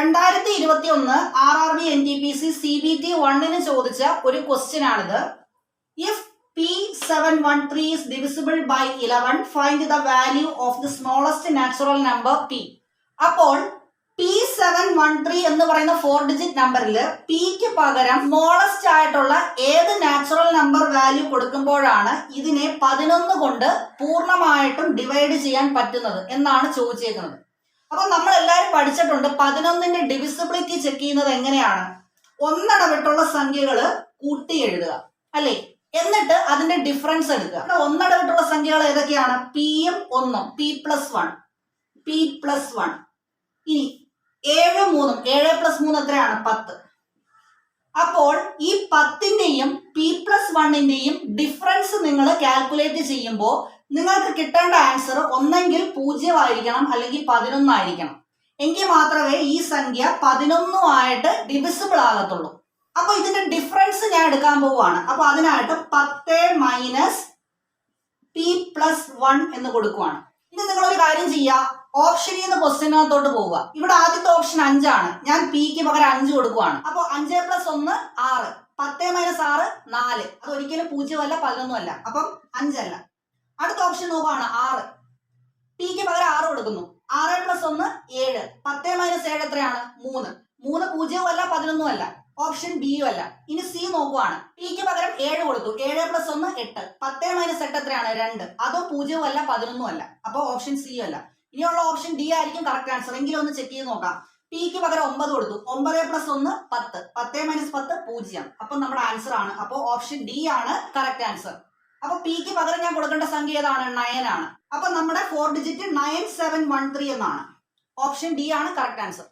2021 RRB NTPC CBT 1 ചോദിച്ച ഒരു question ആണിത്. If P713 is divisible by 11, find the value of the smallest natural number P. അപ്പോൾ P713 എന്ന് പറയുന്ന 4 digit നമ്പറിൽ Pക്ക് പകരം സ്മോളസ്റ്റ് ആയിട്ടുള്ള ഏത് നാച്ചുറൽ നമ്പർ വാല്യൂ കൊടുക്കുമ്പോഴാണ് ഇതിനെ 11 കൊണ്ട് പൂർണ്ണമായിട്ടും ഡിവൈഡ് ചെയ്യാൻ പറ്റുന്നത് എന്നാണ് ചോദിച്ചേക്കുന്നത്. അപ്പൊ നമ്മൾ എല്ലാവരും പഠിച്ചിട്ടുണ്ട് 11ന്റെ ഡിവിസിബിലിറ്റി ചെക്ക് ചെയ്യുന്നത് എങ്ങനെയാണ്? ഒന്നടവിട്ടുള്ള സംഖ്യകൾ കൂട്ടി എഴുതുക അല്ലേ, എന്നിട്ട് അതിന്റെ ഡിഫറൻസ് എടുക്കുക. ഒന്നടവിട്ടുള്ള സംഖ്യകൾ ഏതൊക്കെയാണ്? പിയും 1ഉം, P+1, P+1. ഇനി 7 3ഉം, 7+3 എത്രയാണ്? 10. അപ്പോൾ ഈ 10ന്റെയും P+1ന്റെയും ഡിഫറൻസ് നിങ്ങൾ കാൽക്കുലേറ്റ് ചെയ്യുമ്പോൾ നിങ്ങൾക്ക് കിട്ടേണ്ട ആൻസർ ഒന്നെങ്കിൽ 0 ആയിരിക്കണം, അല്ലെങ്കിൽ 11 ആയിരിക്കണം. എങ്കിൽ മാത്രമേ ഈ സംഖ്യ 11 ഡിവിസിബിൾ ആകത്തുള്ളൂ. അപ്പൊ ഇതിന്റെ ഡിഫറൻസ് ഞാൻ എടുക്കാൻ പോവുകയാണ്. അപ്പൊ അതിനായിട്ട് 10 - P+1 എന്ന് കൊടുക്കുവാണ്. ഇനി നിങ്ങളൊരു കാര്യം ചെയ്യുക, ഓപ്ഷനിൽ നിന്ന് ക്വസ്റ്റ്യനകത്തോട്ട് പോവുക. ഇവിടെ ആദ്യത്തെ ഓപ്ഷൻ 5 ആണ്. ഞാൻ Pക്ക് പകരം 5 കൊടുക്കുവാണ്. അപ്പൊ 5 + 1 6, 10 - 6 4. അത് ഒരിക്കലും 0 അല്ല, 11 അല്ല. അപ്പം 5 അല്ല. അടുത്ത ഓപ്ഷൻ നോക്കുകയാണ് 6. Pക്ക് പകരം 6 കൊടുക്കുന്നു. 6 + 1 7, 10 - 7 എത്രയാണ്? 3. 3 0 അല്ല, 11 അല്ല. ഓപ്ഷൻ ബിയും അല്ല. ഇനി സി നോക്കുവാണ്. Pക്ക് പകരം 7 കൊടുത്തു. 7 + 1 8, 10 - 8 എത്രയാണ്? 2. അതും 0 അല്ല, 11 അല്ല. അപ്പൊ ഓപ്ഷൻ സി അല്ല. ഇനിയുള്ള ഓപ്ഷൻ ഡി ആയിരിക്കും കറക്റ്റ് ആൻസർ. എങ്കിലും ഒന്ന് ചെക്ക് ചെയ്ത് നോക്കാം. Pക്ക് പകരം 9 കൊടുത്തു. 9 + 1 10, 10 - 10 0. അപ്പൊ നമ്മുടെ ആൻസർ ആണ്. അപ്പൊ ഓപ്ഷൻ ഡി ആണ് കറക്റ്റ് ആൻസർ. അപ്പൊ Pക്ക് പകരം ഞാൻ കൊടുക്കേണ്ട സംഖ്യ ഏതാണ്? 9 ആണ്. അപ്പൊ നമ്മുടെ 4 ഡിജിറ്റ് 9713 എന്നാണ്. ഓപ്ഷൻ ഡി ആണ് കറക്റ്റ് ആൻസർ.